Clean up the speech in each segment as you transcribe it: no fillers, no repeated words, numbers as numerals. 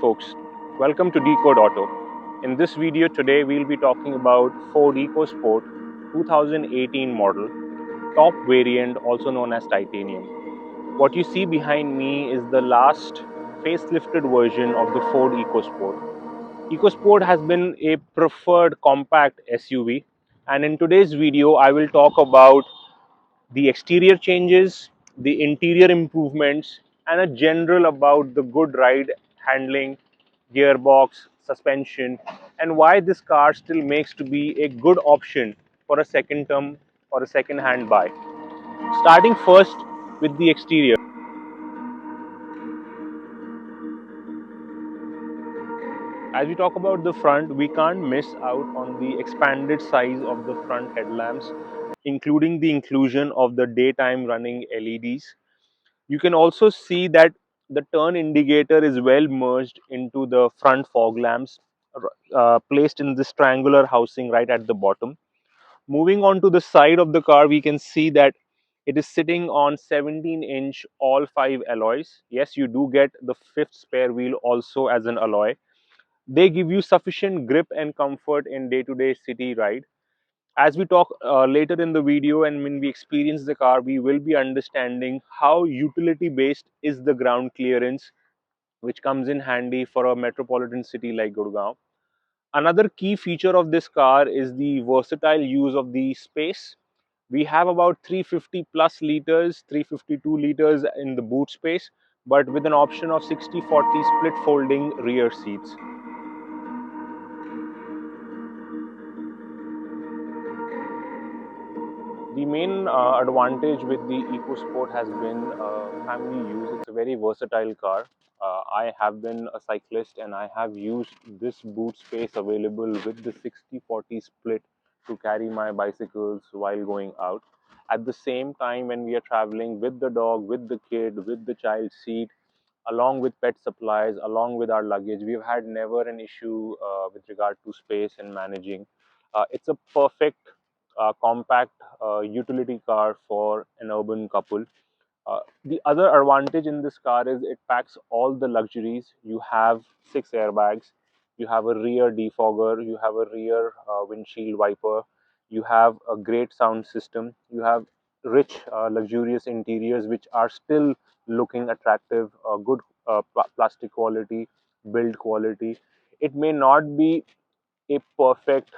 Folks, welcome to Decode Auto. In this video today we'll be talking about Ford Ecosport 2018 model, top variant also known as titanium. What you see behind me is the last facelifted version of the Ford Ecosport. Ecosport has been a preferred compact SUV, and in today's video I will talk about the exterior changes, the interior improvements, and a general about the good ride handling, gearbox, suspension, and why this car still makes to be a good option for a second term or a second hand buy. Starting first with the exterior. As we talk about the front, we can't miss out on the expanded size of the front headlamps, including the inclusion of the daytime running LEDs. You can also see that the turn indicator is well merged into the front fog lamps, placed in this triangular housing right at the bottom. Moving on to the side of the car, we can see that it is sitting on 17-inch all 5 alloys. Yes, you do get the fifth spare wheel also as an alloy. They give you sufficient grip and comfort in day-to-day city ride. As we talk later in the video and when we experience the car, we will be understanding how utility based is the ground clearance, which comes in handy for a metropolitan city like Gurgaon. Another key feature of this car is the versatile use of the space. We have about 350 plus liters, 352 liters in the boot space, but with an option of 60/40 split folding rear seats. The main advantage with the EcoSport has been family use. It's a very versatile car. I have been a cyclist and I have used this boot space available with the 60/40 split to carry my bicycles while going out. At the same time, when we are traveling with the dog, with the kid, with the child seat, along with pet supplies, along with our luggage, we've had never an issue with regard to space and managing. It's a perfect compact utility car for an urban couple. The other advantage in this car is it packs all the luxuries. You have 6 airbags, you have a rear defogger, you have a rear windshield wiper, you have a great sound system, you have rich, luxurious interiors which are still looking attractive, good plastic quality, build quality. It may not be a perfect,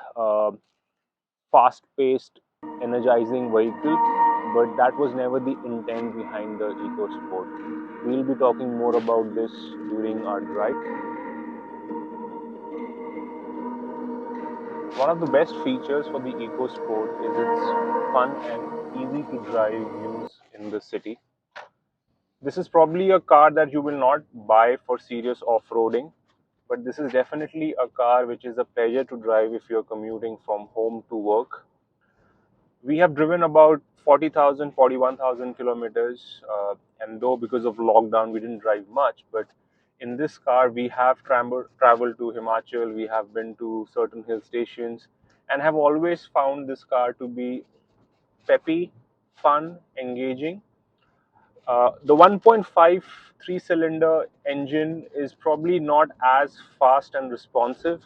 fast paced, energizing vehicle, but that was never the intent behind the EcoSport. We'll be talking more about this during our drive. One of the best features for the EcoSport is its fun and easy to drive use in the city. This is probably a car that you will not buy for serious off-roading, but this is definitely a car which is a pleasure to drive if you're commuting from home to work. We have driven about 40,000, 41,000 kilometers, and though because of lockdown we didn't drive much, but in this car we have traveled to Himachal, we have been to certain hill stations, and have always found this car to be peppy, fun, engaging. The 1.5 three-cylinder engine is probably not as fast and responsive,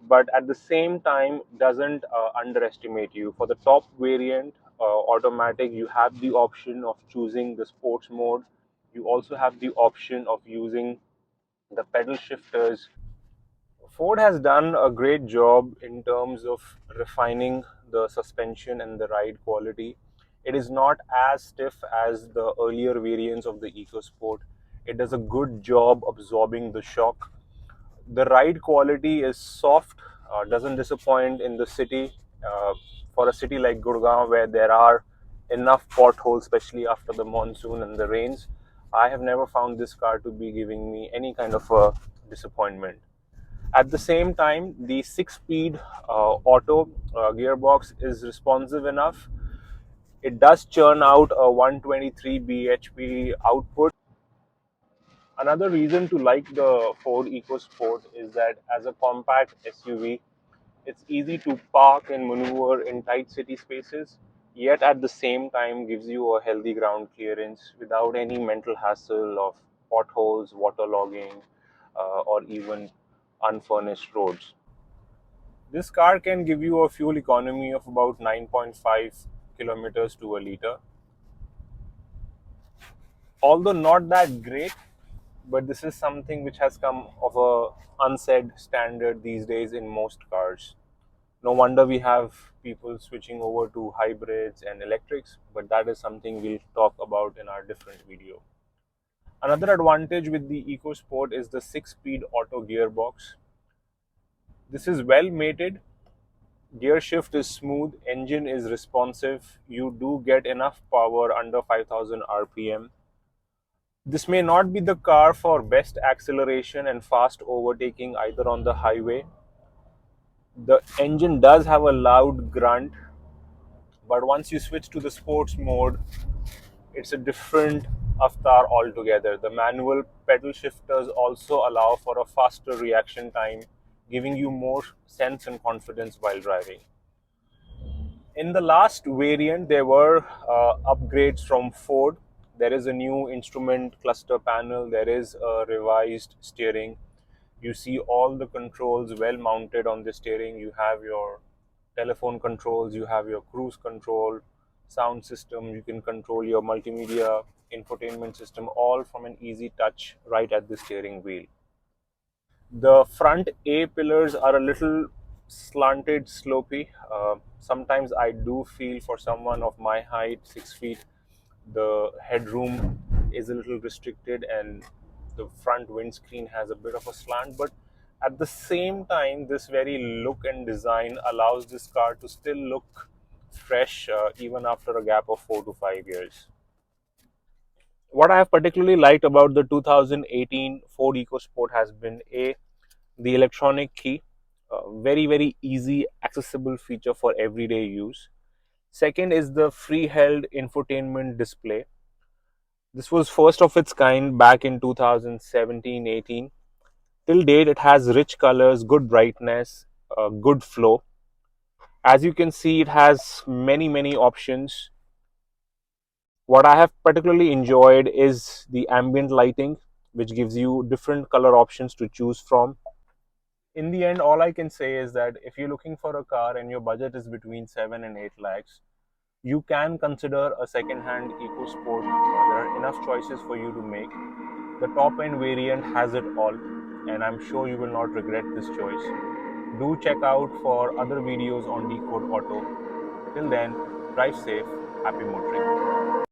but at the same time doesn't underestimate you. For the top variant, automatic, you have the option of choosing the sports mode. You also have the option of using the pedal shifters. Ford has done a great job in terms of refining the suspension and the ride quality. It is not as stiff as the earlier variants of the EcoSport. It does a good job absorbing the shock. The ride quality is soft, doesn't disappoint in the city. Uh, for a city like Gurgaon, where there are enough potholes, especially after the monsoon and the rains, I have never found this car to be giving me any kind of a disappointment. At the same time, the 6 speed auto gearbox is responsive enough. It does churn out a 123 bhp output. Another reason to like the Ford EcoSport is that as a compact SUV, it's easy to park and maneuver in tight city spaces, yet at the same time gives you a healthy ground clearance without any mental hassle of potholes, waterlogging. or even unfurnished roads. This car can give you a fuel economy of about 9.5 kilometers to a liter, although not that great, but this is something which has come of a unsaid standard these days in most cars. No wonder we have people switching over to hybrids and electrics, but that is something we'll talk about in our different video. Another advantage with the EcoSport is the 6-speed auto gearbox. This is well mated, gear shift is smooth, engine is responsive, you do get enough power under 5000 rpm. This may not be the car for best acceleration and fast overtaking either on the highway. The engine does have a loud grunt, but once you switch to the sports mode, it's a different avatar altogether. The manual pedal shifters also allow for a faster reaction time, giving you more sense and confidence while driving. In the last variant, there were upgrades from Ford. There is a new instrument cluster panel, there is a revised steering. You see all the controls well mounted on the steering. You have your telephone controls, you have your cruise control, sound system, you can control your multimedia, infotainment system, all from an easy touch right at the steering wheel. The front A pillars are a little slanted, slopey. Sometimes I do feel for someone of my height, 6 feet, the headroom is a little restricted and the front windscreen has a bit of a slant. But at the same time, this very look and design allows this car to still look fresh even after a gap of 4 to 5 years. What I have particularly liked about the 2018 Ford EcoSport has been the electronic key, very easy accessible feature for everyday use. Second is the free-held infotainment display. This was first of its kind back in 2017-18. Till date, it has rich colors, good brightness, good flow. As you can see, it has many options. What I have particularly enjoyed is the ambient lighting, which gives you different color options to choose from. In the end, all I can say is that if you're looking for a car and your budget is between 7 and 8 lakhs, you can consider a second-hand EcoSport. There are enough choices for you to make. The top-end variant has it all, and I'm sure you will not regret this choice. Do check out for other videos on Decode Auto. Till then, drive safe, happy motoring.